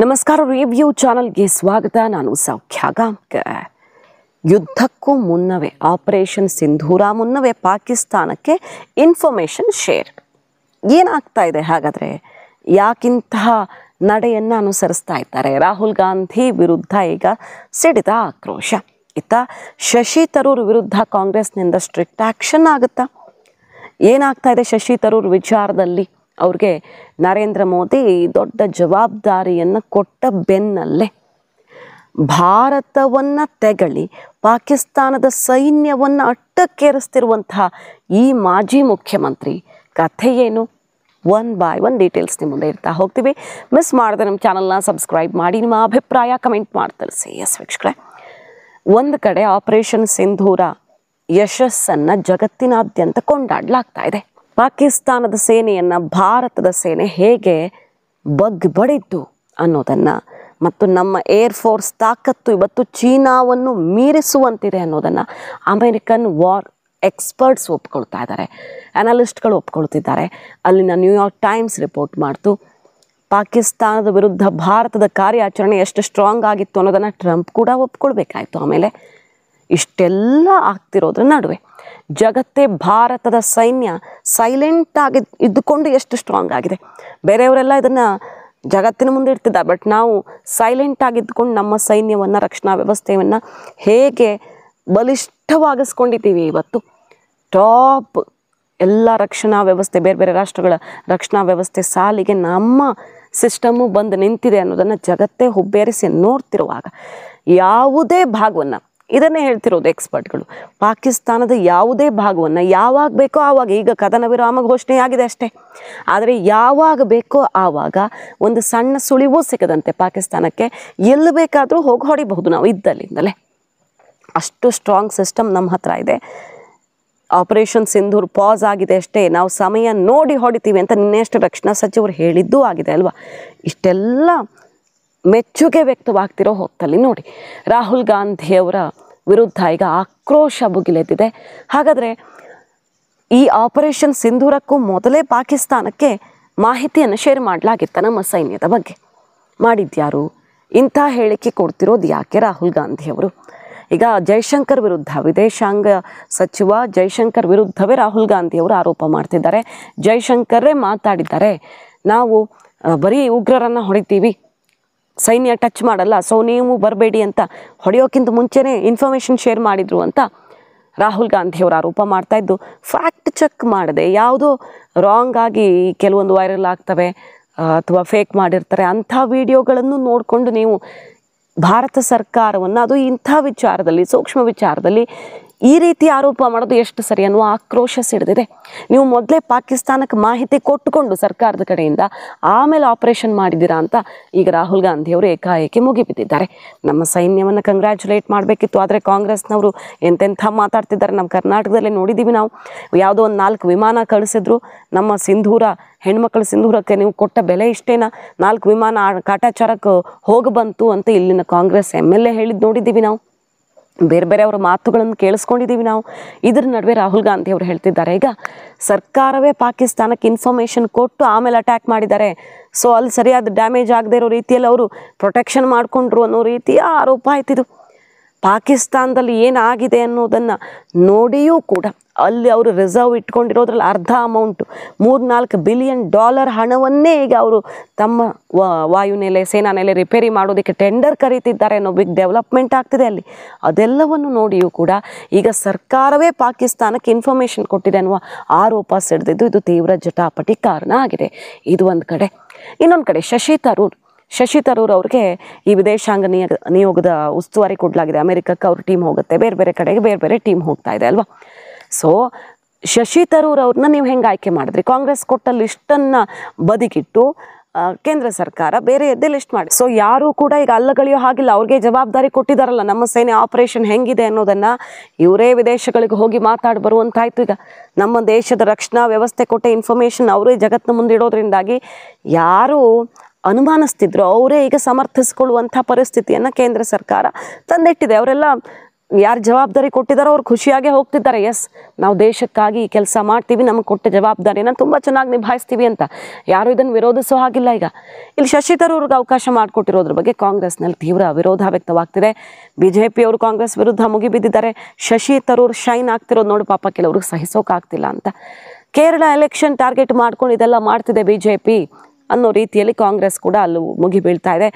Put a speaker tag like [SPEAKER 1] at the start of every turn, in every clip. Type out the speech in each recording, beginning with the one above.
[SPEAKER 1] ನಮಸ್ಕಾರ. ರಿವ್ಯೂ ಚಾನಲ್ಗೆ ಸ್ವಾಗತ. ನಾನು ಸೌಖ್ಯ ಗಾಂವ್ಕರ್. ಯುದ್ಧಕ್ಕೂ ಮುನ್ನವೇ ಆಪರೇಷನ್ ಸಿಂಧೂರ ಮುನ್ನವೇ ಪಾಕಿಸ್ತಾನಕ್ಕೆ ಇನ್ಫಾರ್ಮೇಷನ್ ಶೇರ್. ಏನಾಗ್ತಾ ಇದೆ ಹಾಗಾದರೆ? ಯಾಕಿಂತಹ ನಡೆಯನ್ನು ಅನುಸರಿಸ್ತಾ ಇದ್ದಾರೆ? ರಾಹುಲ್ ಗಾಂಧಿ ವಿರುದ್ಧ ಈಗ ಸಿಡಿದ ಆಕ್ರೋಶ. ಇತ್ತ ಶಶಿ ತರೂರ್ ವಿರುದ್ಧ ಕಾಂಗ್ರೆಸ್ನಿಂದ ಸ್ಟ್ರಿಕ್ಟ್ ಆ್ಯಕ್ಷನ್ ಆಗುತ್ತಾ? ಏನಾಗ್ತಾ ಇದೆ ಶಶಿ ತರೂರ್ ವಿಚಾರದಲ್ಲಿ? ಅವ್ರಿಗೆ ನರೇಂದ್ರ ಮೋದಿ ದೊಡ್ಡ ಜವಾಬ್ದಾರಿಯನ್ನು ಕೊಟ್ಟ ಬೆನ್ನಲ್ಲೇ ಭಾರತವನ್ನು ತೆಗಳಿ ಪಾಕಿಸ್ತಾನದ ಸೈನ್ಯವನ್ನು ಅಟ್ಟಕ್ಕೇರಿಸ್ತಿರುವಂತಹ ಈ ಮಾಜಿ ಮುಖ್ಯಮಂತ್ರಿ ಕಥೆ ಏನು? ಒನ್ ಬೈ ಒನ್ ಡೀಟೇಲ್ಸ್ ನಿಮ್ಮ ಮುಂದೆ ಇರ್ತಾ ಹೋಗ್ತೀವಿ. ಮಿಸ್ ಮಾಡದೆ ನಮ್ಮ ಚಾನಲ್ನ ಸಬ್ಸ್ಕ್ರೈಬ್ ಮಾಡಿ, ನಿಮ್ಮ ಅಭಿಪ್ರಾಯ ಕಮೆಂಟ್ ಮಾಡಿ ತಿಳಿಸಿ. ಎಸ್ ವೀಕ್ಷಕರೇ, ಒಂದು ಕಡೆ ಆಪರೇಷನ್ ಸಿಂಧೂರ ಯಶಸ್ಸನ್ನು ಜಗತ್ತಿನಾದ್ಯಂತ ಕೊಂಡಾಡಲಾಗ್ತಾ ಇದೆ. ಪಾಕಿಸ್ತಾನದ ಸೇನೆಯನ್ನು ಭಾರತದ ಸೇನೆ ಹೇಗೆ ಬಡಿತು ಅನ್ನೋದನ್ನು ಮತ್ತು ನಮ್ಮ ಏರ್ ಫೋರ್ಸ್ ತಾಕತ್ತು ಇವತ್ತು ಚೀನಾವನ್ನು ಮೀರಿಸುವಂತಿದೆ ಅನ್ನೋದನ್ನು ಅಮೆರಿಕನ್ ವಾರ್ ಎಕ್ಸ್ಪರ್ಟ್ಸ್ ಒಪ್ಕೊಳ್ತಾ ಇದ್ದಾರೆ, ಅನಲಿಸ್ಟ್ಗಳು ಒಪ್ಕೊಳ್ತಿದ್ದಾರೆ. ಅಲ್ಲಿನ ನ್ಯೂಯಾರ್ಕ್ ಟೈಮ್ಸ್ ರಿಪೋರ್ಟ್ ಮಾಡ್ತು ಪಾಕಿಸ್ತಾನದ ವಿರುದ್ಧ ಭಾರತದ ಕಾರ್ಯಾಚರಣೆ ಎಷ್ಟು ಸ್ಟ್ರಾಂಗ್ ಆಗಿತ್ತು ಅನ್ನೋದನ್ನು ಟ್ರಂಪ್ ಕೂಡ ಒಪ್ಕೊಳ್ಬೇಕಾಯ್ತು. ಆಮೇಲೆ ಇಷ್ಟೆಲ್ಲ ಆಗ್ತಿರೋದ್ರ ನಡುವೆ ಜಗತ್ತೇ ಭಾರತದ ಸೈನ್ಯ ಸೈಲೆಂಟಾಗಿ ಇದ್ದುಕೊಂಡು ಎಷ್ಟು ಸ್ಟ್ರಾಂಗ್ ಆಗಿದೆ. ಬೇರೆಯವರೆಲ್ಲ ಇದನ್ನು ಜಗತ್ತಿನ ಮುಂದೆ ಇಡ್ತಿದ್ದಾರೆ, ಬಟ್ ನಾವು ಸೈಲೆಂಟಾಗಿ ಇದ್ದುಕೊಂಡು ನಮ್ಮ ಸೈನ್ಯವನ್ನು, ರಕ್ಷಣಾ ವ್ಯವಸ್ಥೆಯನ್ನು ಹೇಗೆ ಬಲಿಷ್ಠವಾಗಿಸ್ಕೊಂಡಿದ್ದೀವಿ. ಇವತ್ತು ಟಾಪ್ ಎಲ್ಲ ರಕ್ಷಣಾ ವ್ಯವಸ್ಥೆ, ಬೇರೆ ಬೇರೆ ರಾಷ್ಟ್ರಗಳ ರಕ್ಷಣಾ ವ್ಯವಸ್ಥೆ ಸಾಲಿಗೆ ನಮ್ಮ ಸಿಸ್ಟಮ್ಮು ಬಂದು ನಿಂತಿದೆ ಅನ್ನೋದನ್ನು ಜಗತ್ತೇ ಹುಬ್ಬೇರಿಸಿ ನೋಡ್ತಿರುವಾಗ ಯಾವುದೇ ಭಾಗವನ್ನು, ಇದನ್ನೇ ಹೇಳ್ತಿರೋದು ಎಕ್ಸ್ಪರ್ಟ್ಗಳು, ಪಾಕಿಸ್ತಾನದ ಯಾವುದೇ ಭಾಗವನ್ನು ಯಾವಾಗ ಬೇಕೋ ಆವಾಗ, ಈಗ ಕದನ ವಿರಾಮ ಘೋಷಣೆಯಾಗಿದೆ ಅಷ್ಟೇ, ಆದರೆ ಯಾವಾಗ ಬೇಕೋ ಆವಾಗ ಒಂದು ಸಣ್ಣ ಸುಳಿವೂ ಸಿಗದಂತೆ ಪಾಕಿಸ್ತಾನಕ್ಕೆ ಎಲ್ಲಿ ಬೇಕಾದರೂ ಹೋಗಿ ಹೊಡಿಬಹುದು ನಾವು ಇದ್ದಲ್ಲಿಂದಲೇ. ಅಷ್ಟು ಸ್ಟ್ರಾಂಗ್ ಸಿಸ್ಟಮ್ ನಮ್ಮ ಹತ್ರ ಇದೆ. ಆಪರೇಷನ್ ಸಿಂಧೂರ್ ಪಾಸ್ ಆಗಿದೆ ಅಷ್ಟೇ, ನಾವು ಸಮಯ ನೋಡಿ ಹೊಡಿತೀವಿ ಅಂತ ನಿನ್ನೆಷ್ಟು ರಕ್ಷಣಾ ಸಚಿವರು ಹೇಳಿದ್ದೂ ಆಗಿದೆ ಅಲ್ವಾ. ಇಷ್ಟೆಲ್ಲ ಮೆಚ್ಚುಗೆ ವ್ಯಕ್ತವಾಗ್ತಿರೋ ಹೊತ್ತಲ್ಲಿ ನೋಡಿ ರಾಹುಲ್ ಗಾಂಧಿಯವರ ವಿರುದ್ಧ ಈಗ ಆಕ್ರೋಶ ಭುಗಿಲೆದ್ದಿದೆ. ಹಾಗಾದರೆ ಈ ಆಪರೇಷನ್ ಸಿಂಧೂರಕ್ಕೂ ಮೊದಲೇ ಪಾಕಿಸ್ತಾನಕ್ಕೆ ಮಾಹಿತಿಯನ್ನು ಶೇರ್ ಮಾಡಲಾಗಿತ್ತ ನಮ್ಮ ಸೈನ್ಯದ ಬಗ್ಗೆ? ಮಾಡಿದ್ಯಾರು? ಇಂಥ ಹೇಳಿಕೆ ಕೊಡ್ತಿರೋದು ಯಾಕೆ ರಾಹುಲ್ ಗಾಂಧಿಯವರು? ಈಗ ಜೈಶಂಕರ್ ವಿರುದ್ಧ, ವಿದೇಶಾಂಗ ಸಚಿವ ಜೈಶಂಕರ್ ವಿರುದ್ಧವೇ ರಾಹುಲ್ ಗಾಂಧಿಯವರು ಆರೋಪ ಮಾಡ್ತಿದ್ದಾರೆ. ಜೈಶಂಕರೇ ಮಾತಾಡಿದ್ದಾರೆ, ನಾವು ಬರೀ ಉಗ್ರರನ್ನು ಹೊಡಿತೀವಿ, ಸೈನ್ಯ ಟಚ್ ಮಾಡಲ್ಲ, ಸೊ ನೀವು ಬರಬೇಡಿ ಅಂತ ಹೊಡೆಯೋಕ್ಕಿಂತ ಮುಂಚೆನೇ ಇನ್ಫಾರ್ಮೇಷನ್ ಶೇರ್ ಮಾಡಿದರು ಅಂತ ರಾಹುಲ್ ಗಾಂಧಿಯವರು ಆರೋಪ ಮಾಡ್ತಾಯಿದ್ದು ಫ್ಯಾಕ್ಟ್ ಚೆಕ್ ಮಾಡದೆ, ಯಾವುದೋ ರಾಂಗ್ ಆಗಿ ಕೆಲವೊಂದು ವೈರಲ್ ಆಗ್ತವೆ ಅಥವಾ ಫೇಕ್ ಮಾಡಿರ್ತಾರೆ ಅಂಥ ವಿಡಿಯೋಗಳನ್ನು ನೋಡಿಕೊಂಡು ನೀವು ಭಾರತ ಸರ್ಕಾರವನ್ನು, ಅದು ಇಂಥ ವಿಚಾರದಲ್ಲಿ, ಸೂಕ್ಷ್ಮ ವಿಚಾರದಲ್ಲಿ ಈ ರೀತಿ ಆರೋಪ ಮಾಡೋದು ಎಷ್ಟು ಸರಿ ಅನ್ನುವ ಆಕ್ರೋಶ ಸಿಡಿದಿದೆ. ನೀವು ಮೊದಲೇ ಪಾಕಿಸ್ತಾನಕ್ಕೆ ಮಾಹಿತಿ ಕೊಟ್ಟುಕೊಂಡು ಸರ್ಕಾರದ ಕಡೆಯಿಂದ ಆಮೇಲೆ ಆಪರೇಷನ್ ಮಾಡಿದ್ದೀರಾ ಅಂತ ಈಗ ರಾಹುಲ್ ಗಾಂಧಿಯವರು ಏಕಾಏಕಿ ಮುಗಿಬಿದ್ದಿದ್ದಾರೆ. ನಮ್ಮ ಸೈನ್ಯವನ್ನು ಕಂಗ್ರ್ಯಾಚುಲೇಟ್ ಮಾಡಬೇಕಿತ್ತು, ಆದರೆ ಕಾಂಗ್ರೆಸ್ನವರು ಎಂತೆಂಥ ಮಾತಾಡ್ತಿದ್ದಾರೆ. ನಮ್ಮ ಕರ್ನಾಟಕದಲ್ಲೇ ನೋಡಿದ್ದೀವಿ ನಾವು, ಯಾವುದೋ ಒಂದು 4 ವಿಮಾನ ಕಳಿಸಿದ್ರು. ನಮ್ಮ ಸಿಂಧೂರ ಹೆಣ್ಮಕ್ಳ ಸಿಂಧೂರಕ್ಕೆ ನೀವು ಕೊಟ್ಟ ಬೆಲೆ ಇಷ್ಟೇನಾ? 4 ವಿಮಾನ ಕಾಟಾಚಾರಕ್ಕೆ ಹೋಗಿ ಬಂತು ಅಂತ ಇಲ್ಲಿನ ಕಾಂಗ್ರೆಸ್ MLA ಹೇಳಿದ್ದು ನೋಡಿದ್ದೀವಿ ನಾವು. ಬೇರೆ ಬೇರೆಯವರ ಮಾತುಗಳನ್ನು ಕೇಳಿಸ್ಕೊಂಡಿದ್ದೀವಿ ನಾವು. ಇದರ ನಡುವೆ ರಾಹುಲ್ ಗಾಂಧಿ ಅವರು ಹೇಳ್ತಿದ್ದಾರೆ, ಈಗ ಸರ್ಕಾರವೇ ಪಾಕಿಸ್ತಾನಕ್ಕೆ ಇನ್ಫಾರ್ಮೇಷನ್ ಕೊಟ್ಟು ಆಮೇಲೆ ಅಟ್ಯಾಕ್ ಮಾಡಿದ್ದಾರೆ, ಸೊ ಅಲ್ಲಿ ಸರಿಯಾದ ಡ್ಯಾಮೇಜ್ ಆಗದೆ ಇರೋ ರೀತಿಯಲ್ಲಿ ಅವರು ಪ್ರೊಟೆಕ್ಷನ್ ಮಾಡಿಕೊಂಡ್ರು ಅನ್ನೋ ರೀತಿಯ ಆರೋಪ ಆಯ್ತಿದು. ಪಾಕಿಸ್ತಾನದಲ್ಲಿ ಏನಾಗಿದೆ ಅನ್ನೋದನ್ನು ನೋಡಿಯೂ ಕೂಡ ಅಲ್ಲಿ ಅವರು ರಿಸರ್ವ್ ಇಟ್ಕೊಂಡಿರೋದ್ರಲ್ಲಿ ಅರ್ಧ ಅಮೌಂಟು, $3-4 ಬಿಲಿಯನ್ ಹಣವನ್ನೇ ಈಗ ಅವರು ತಮ್ಮ ವಾಯುನೆಲೆ, ಸೇನಾ ನೆಲೆ ರಿಪೇರಿ ಮಾಡೋದಕ್ಕೆ ಟೆಂಡರ್ ಕರೀತಿದ್ದಾರೆ ಅನ್ನೋ ಬಿಗ್ ಡೆವಲಪ್ಮೆಂಟ್ ಆಗ್ತಿದೆ ಅಲ್ಲಿ. ಅದೆಲ್ಲವನ್ನು ನೋಡಿಯೂ ಕೂಡ ಈಗ ಸರ್ಕಾರವೇ ಪಾಕಿಸ್ತಾನಕ್ಕೆ ಇನ್ಫಾರ್ಮೇಷನ್ ಕೊಟ್ಟಿದೆ ಅನ್ನುವ ಆರೋಪ ಸಿಡಿದಿದ್ದು ಇದು ತೀವ್ರ ಜಟಾಪಟಿ ಕಾರಣ ಆಗಿದೆ. ಇದು ಒಂದು ಕಡೆ. ಇನ್ನೊಂದು ಕಡೆ ಶಶಿ ತರೂರ್ ಅವ್ರಿಗೆ ಈ ವಿದೇಶಾಂಗ ನಿಯೋಗದ ಉಸ್ತುವಾರಿ ಕೊಡಲಾಗಿದೆ. ಅಮೆರಿಕಕ್ಕೆ ಅವ್ರ ಟೀಮ್ ಹೋಗುತ್ತೆ, ಬೇರೆ ಬೇರೆ ಕಡೆಗೆ ಬೇರೆ ಬೇರೆ ಟೀಮ್ ಹೋಗ್ತಾ ಇದೆ ಅಲ್ವಾ. ಸೊ ಶಶಿ ತರೂರ್ ಅವ್ರನ್ನ ನೀವು ಹೆಂಗೆ ಆಯ್ಕೆ ಮಾಡಿದ್ರಿ? ಕಾಂಗ್ರೆಸ್ ಕೊಟ್ಟ ಲಿಸ್ಟನ್ನು ಬದಿಗಿಟ್ಟು ಕೇಂದ್ರ ಸರ್ಕಾರ ಬೇರೆಯದ್ದೇ ಲಿಸ್ಟ್ ಮಾಡಿ, ಸೊ ಯಾರೂ ಕೂಡ ಈಗ ಅಲ್ಲಗಳಿಯೋ ಹಾಗಿಲ್ಲ. ಅವ್ರಿಗೆ ಜವಾಬ್ದಾರಿ ಕೊಟ್ಟಿದ್ದಾರಲ್ಲ ನಮ್ಮ ಸೇನೆ ಆಪರೇಷನ್ ಹೆಂಗಿದೆ ಅನ್ನೋದನ್ನು, ಇವರೇ ವಿದೇಶಗಳಿಗೆ ಹೋಗಿ ಮಾತಾಡಿ ಬರುವಂತಾಯ್ತು. ಈಗ ನಮ್ಮ ದೇಶದ ರಕ್ಷಣಾ ವ್ಯವಸ್ಥೆ ಕೊಟ್ಟ ಇನ್ಫಾರ್ಮೇಷನ್ ಅವರೇ ಜಗತ್ತಿನ ಮುಂದಿಡೋದ್ರಿಂದಾಗಿ ಯಾರು ಅನುಮಾನಿಸ್ತಿದ್ರು ಅವರೇ ಈಗ ಸಮರ್ಥಿಸ್ಕೊಳ್ಳುವಂಥ ಪರಿಸ್ಥಿತಿಯನ್ನು ಕೇಂದ್ರ ಸರ್ಕಾರ ತಂದಿಟ್ಟಿದೆ. ಅವರೆಲ್ಲ ಯಾರು ಜವಾಬ್ದಾರಿ ಕೊಟ್ಟಿದ್ದಾರೋ ಅವ್ರು ಖುಷಿಯಾಗೇ ಹೋಗ್ತಿದ್ದಾರೆ. ಎಸ್, ನಾವು ದೇಶಕ್ಕಾಗಿ ಕೆಲಸ ಮಾಡ್ತೀವಿ, ನಮಗೆ ಕೊಟ್ಟ ಜವಾಬ್ದಾರಿನ ತುಂಬ ಚೆನ್ನಾಗಿ ನಿಭಾಯಿಸ್ತೀವಿ ಅಂತ. ಯಾರು ಇದನ್ನು ವಿರೋಧಿಸೋ ಹಾಗಿಲ್ಲ. ಈಗ ಇಲ್ಲಿ ಶಶಿ ತರೂರ್ಗೆ ಅವಕಾಶ ಮಾಡಿಕೊಟ್ಟಿರೋದ್ರ ಬಗ್ಗೆ ಕಾಂಗ್ರೆಸ್ನಲ್ಲಿ ತೀವ್ರ ವಿರೋಧ ವ್ಯಕ್ತವಾಗ್ತಿದೆ. BJP ಅವರು ಕಾಂಗ್ರೆಸ್ ವಿರುದ್ಧ ಮುಗಿಬಿದ್ದಿದ್ದಾರೆ. ಶಶಿ ತರೂರ್ ಶೈನ್ ಆಗ್ತಿರೋದು ನೋಡಿ ಪಾಪ ಕೆಲವ್ರಿಗೆ ಸಹಿಸೋಕ್ಕಾಗ್ತಿಲ್ಲ ಅಂತ. ಕೇರಳ ಎಲೆಕ್ಷನ್ ಟಾರ್ಗೆಟ್ ಮಾಡ್ಕೊಂಡು ಇದೆಲ್ಲ ಮಾಡ್ತಿದೆ BJP ಅನ್ನೋ ರೀತಿಯಲ್ಲಿ ಕಾಂಗ್ರೆಸ್ ಕೂಡ ಅಲ್ಲೂ ಮುಗಿ ಬೀಳ್ತಾ ಇದೆ.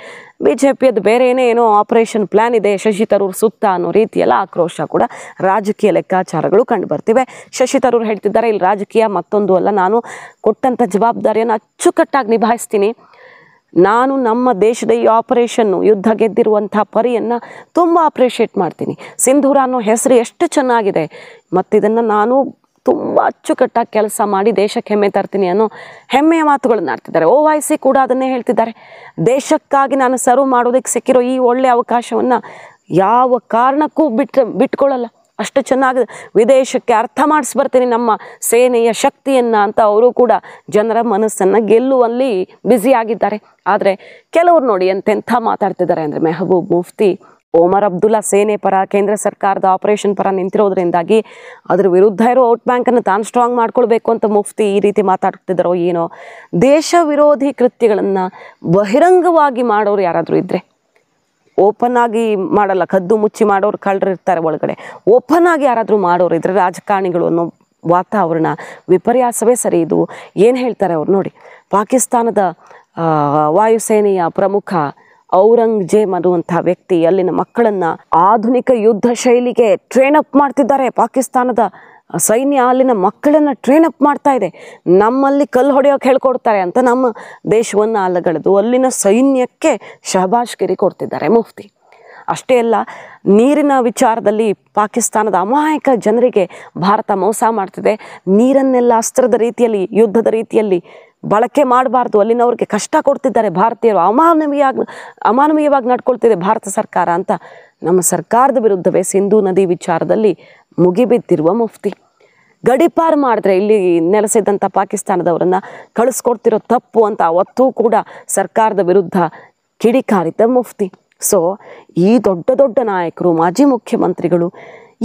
[SPEAKER 1] BJPಯದ್ದು ಬೇರೆ ಏನೋ ಆಪರೇಷನ್ ಪ್ಲಾನ್ ಇದೆ ಶಶಿ ತರೂರ್ ಸುತ್ತ ಅನ್ನೋ ರೀತಿಯೆಲ್ಲ ಆಕ್ರೋಶ ಕೂಡ ರಾಜಕೀಯ ಲೆಕ್ಕಾಚಾರಗಳು ಕಂಡು ಬರ್ತಿವೆ. ಶಶಿ ತರೂರ್ ಹೇಳ್ತಿದ್ದಾರೆ, ಇಲ್ಲಿ ರಾಜಕೀಯ ಮತ್ತೊಂದು ಅಲ್ಲ, ನಾನು ಕೊಟ್ಟಂಥ ಜವಾಬ್ದಾರಿಯನ್ನು ಅಚ್ಚುಕಟ್ಟಾಗಿ ನಿಭಾಯಿಸ್ತೀನಿ. ನಾನು ನಮ್ಮ ದೇಶದ ಈ ಆಪರೇಷನ್ನು ಯುದ್ಧ ಗೆದ್ದಿರುವಂಥ ಪರಿಯನ್ನು ತುಂಬ ಅಪ್ರಿಷಿಯೇಟ್ ಮಾಡ್ತೀನಿ. ಸಿಂಧೂರ ಅನ್ನೋ ಹೆಸರು ಎಷ್ಟು ಚೆನ್ನಾಗಿದೆ, ಮತ್ತಿದನ್ನು ನಾನು ತುಂಬ ಅಚ್ಚುಕಟ್ಟಾಗಿ ಕೆಲಸ ಮಾಡಿ ದೇಶಕ್ಕೆ ಹೆಮ್ಮೆ ತರ್ತೀನಿ ಅನ್ನೋ ಹೆಮ್ಮೆಯ ಮಾತುಗಳನ್ನು ಆಡ್ತಿದ್ದಾರೆ. OIC ಕೂಡ ಅದನ್ನೇ ಹೇಳ್ತಿದ್ದಾರೆ. ದೇಶಕ್ಕಾಗಿ ನಾನು ಸರ್ವ್ ಮಾಡೋದಕ್ಕೆ ಸಿಕ್ಕಿರೋ ಈ ಒಳ್ಳೆಯ ಅವಕಾಶವನ್ನು ಯಾವ ಕಾರಣಕ್ಕೂ ಬಿಟ್ಕೊಳ್ಳಲ್ಲ, ಅಷ್ಟು ಚೆನ್ನಾಗಿ ವಿದೇಶಕ್ಕೆ ಅರ್ಥ ಮಾಡಿಸ್ಬರ್ತೀನಿ ನಮ್ಮ ಸೇನೆಯ ಶಕ್ತಿಯನ್ನು ಅಂತ ಅವರು ಕೂಡ ಜನರ ಮನಸ್ಸನ್ನು ಗೆಲ್ಲುವಲ್ಲಿ ಬ್ಯುಸಿಯಾಗಿದ್ದಾರೆ. ಆದರೆ ಕೆಲವರು ನೋಡಿ ಎಂತೆಂಥ ಮಾತಾಡ್ತಿದ್ದಾರೆ ಅಂದರೆ, ಮೆಹಬೂಬ್ ಮುಫ್ತಿ ಒಮರ್ ಅಬ್ದುಲ್ಲಾ ಸೇನೆ ಪರ, ಕೇಂದ್ರ ಸರ್ಕಾರದ ಆಪರೇಷನ್ ಪರ ನಿಂತಿರೋದ್ರಿಂದಾಗಿ ಅದ್ರ ವಿರುದ್ಧ ಇರೋ ಔಟ್ ಬ್ಯಾಂಕನ್ನು ತಾನು ಸ್ಟ್ರಾಂಗ್ ಮಾಡ್ಕೊಳ್ಬೇಕು ಅಂತ ಮುಫ್ತಿ ಈ ರೀತಿ ಮಾತಾಡ್ತಿದ್ದಾರೋ ಏನೋ. ದೇಶ ವಿರೋಧಿ ಕೃತ್ಯಗಳನ್ನು ಬಹಿರಂಗವಾಗಿ ಮಾಡೋರು ಯಾರಾದರೂ ಇದ್ದರೆ, ಓಪನ್ ಆಗಿ ಮಾಡಲ್ಲ, ಕದ್ದು ಮುಚ್ಚಿ ಮಾಡೋರು ಕಳ್ಳರು ಇರ್ತಾರೆ ಒಳಗಡೆ, ಓಪನ್ ಆಗಿ ಯಾರಾದರೂ ಮಾಡೋರು ಇದ್ರೆ ರಾಜಕಾರಣಿಗಳು ಅನ್ನೋ ವಾತಾವರಣ ವಿಪರ್ಯಾಸವೇ ಸರಿ. ಇದು ಏನು ಹೇಳ್ತಾರೆ ಅವ್ರು ನೋಡಿ. ಪಾಕಿಸ್ತಾನದ ವಾಯುಸೇನೆಯ ಪ್ರಮುಖ ಔರಂಗಜೇಬ್ ಅನ್ನುವಂಥ ವ್ಯಕ್ತಿ ಅಲ್ಲಿನ ಮಕ್ಕಳನ್ನು ಆಧುನಿಕ ಯುದ್ಧ ಶೈಲಿಗೆ ಟ್ರೈನ್ ಅಪ್ ಮಾಡ್ತಿದ್ದಾರೆ. ಪಾಕಿಸ್ತಾನದ ಸೈನ್ಯ ಅಲ್ಲಿನ ಮಕ್ಕಳನ್ನು ಟ್ರೈನ್ ಅಪ್ ಮಾಡ್ತಾ ಇದೆ. ನಮ್ಮಲ್ಲಿ ಕಲ್ಲು ಹೊಡೆಯೋಕೆ ಹೇಳ್ಕೊಡ್ತಾರೆ ಅಂತ ನಮ್ಮ ದೇಶವನ್ನು ಅಲ್ಲಗಳೆದು ಅಲ್ಲಿನ ಸೈನ್ಯಕ್ಕೆ ಶಹಬಾಷ್ಗಿರಿ ಕೊಡ್ತಿದ್ದಾರೆ ಮುಫ್ತಿ. ಅಷ್ಟೇ ಅಲ್ಲ, ನೀರಿನ ವಿಚಾರದಲ್ಲಿ ಪಾಕಿಸ್ತಾನದ ಅಮಾಯಕ ಜನರಿಗೆ ಭಾರತ ಮೋಸ ಮಾಡ್ತಿದೆ. ನೀರನ್ನೆಲ್ಲ ಅಸ್ತ್ರದ ರೀತಿಯಲ್ಲಿ, ಯುದ್ಧದ ರೀತಿಯಲ್ಲಿ ಬಳಕೆ ಮಾಡಬಾರ್ದು, ಅಲ್ಲಿನವ್ರಿಗೆ ಕಷ್ಟ ಕೊಡ್ತಿದ್ದಾರೆ ಭಾರತೀಯರು, ಅಮಾನವೀಯವಾಗಿ ನಡ್ಕೊಳ್ತಿದೆ ಭಾರತ ಸರ್ಕಾರ ಅಂತ ನಮ್ಮ ಸರ್ಕಾರದ ವಿರುದ್ಧವೇ ಸಿಂಧೂ ನದಿ ವಿಚಾರದಲ್ಲಿ ಮುಗಿಬಿದ್ದಿರುವ ಮುಫ್ತಿ. ಗಡಿಪಾರು ಮಾಡಿದ್ರೆ ಇಲ್ಲಿ ನೆಲೆಸಿದಂಥ ಪಾಕಿಸ್ತಾನದವರನ್ನು ಕಳಿಸ್ಕೊಡ್ತಿರೋ ತಪ್ಪು ಅಂತ ಅವತ್ತೂ ಕೂಡ ಸರ್ಕಾರದ ವಿರುದ್ಧ ಕಿಡಿಕಾರಿದ್ದ ಮುಫ್ತಿ. ಸೊ ಈ ದೊಡ್ಡ ದೊಡ್ಡ ನಾಯಕರು, ಮಾಜಿ ಮುಖ್ಯಮಂತ್ರಿಗಳು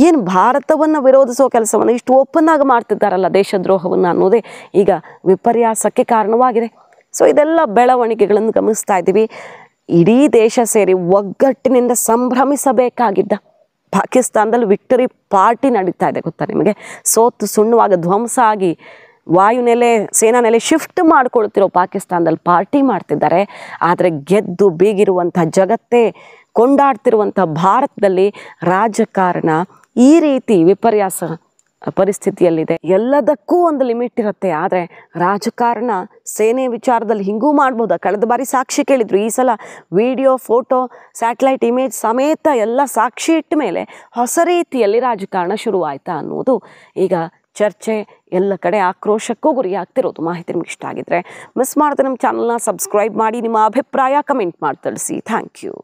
[SPEAKER 1] ಏನು ಭಾರತವನ್ನು ವಿರೋಧಿಸೋ ಕೆಲಸವನ್ನು ಇಷ್ಟು ಓಪನ್ ಆಗಿ ಮಾಡ್ತಿದ್ದಾರಲ್ಲ, ದೇಶದ್ರೋಹವನ್ನು ಅನ್ನೋದೇ ಈಗ ವಿಪರ್ಯಾಸಕ್ಕೆ ಕಾರಣವಾಗಿದೆ. ಸೊ ಇದೆಲ್ಲ ಬೆಳವಣಿಗೆಗಳನ್ನು ಗಮನಿಸ್ತಾ ಇದ್ದೀವಿ. ಇಡೀ ದೇಶ ಸೇರಿ ಒಗ್ಗಟ್ಟಿನಿಂದ ಸಂಭ್ರಮಿಸಬೇಕಾಗಿದ್ದ ಪಾಕಿಸ್ತಾನದಲ್ಲಿ ವಿಕ್ಟರಿ ಪಾರ್ಟಿ ನಡೀತಾ ಇದೆ ಗೊತ್ತಾ ನಿಮಗೆ. ಸೋತು ಸುಣ್ಣವಾಗ ಧ್ವಂಸ ಆಗಿ ವಾಯುನೆಲೆ, ಸೇನಾ ನೆಲೆ ಶಿಫ್ಟ್ ಮಾಡ್ಕೊಳ್ತಿರೋ ಪಾಕಿಸ್ತಾನದಲ್ಲಿ ಪಾರ್ಟಿ ಮಾಡ್ತಿದ್ದಾರೆ. ಆದರೆ ಗೆದ್ದು ಬೀಗಿರುವಂಥ, ಜಗತ್ತೇ ಕೊಂಡಾಡ್ತಿರುವಂಥ ಭಾರತದಲ್ಲಿ ರಾಜಕಾರಣ ಈ ರೀತಿ ವಿಪರ್ಯಾಸ ಪರಿಸ್ಥಿತಿಯಲ್ಲಿದೆ. ಎಲ್ಲದಕ್ಕೂ ಒಂದು ಲಿಮಿಟ್ ಇರುತ್ತೆ. ಆದರೆ ರಾಜಕಾರಣ ಸೇನೆ ವಿಚಾರದಲ್ಲಿ ಹಿಂಗೂ ಮಾಡ್ಬೋದಾ? ಕಳೆದ ಬಾರಿ ಸಾಕ್ಷಿ ಕೇಳಿದ್ರು, ಈ ಸಲ ವಿಡಿಯೋ, ಫೋಟೋ, ಸ್ಯಾಟಲೈಟ್ ಇಮೇಜ್ ಸಮೇತ ಎಲ್ಲ ಸಾಕ್ಷಿ ಇಟ್ಟ ಮೇಲೆ ಹೊಸ ರೀತಿಯಲ್ಲಿ ರಾಜಕಾರಣ ಶುರುವಾಯ್ತಾ ಅನ್ನೋದು ಈಗ ಚರ್ಚೆ, ಎಲ್ಲ ಕಡೆ ಆಕ್ರೋಶಕ್ಕೂ ಗುರಿಯಾಗ್ತಿರೋದು. ಮಾಹಿತಿ ನಿಮ್ಗೆ ಇಷ್ಟ ಆಗಿದ್ರೆ ಮಿಸ್ ಮಾಡದೆ ನಮ್ಮ ಚಾನಲ್ನ ಸಬ್ಸ್ಕ್ರೈಬ್ ಮಾಡಿ, ನಿಮ್ಮ ಅಭಿಪ್ರಾಯ ಕಮೆಂಟ್ ಮಾಡಿ ತಿಳಿಸಿ. Thank you.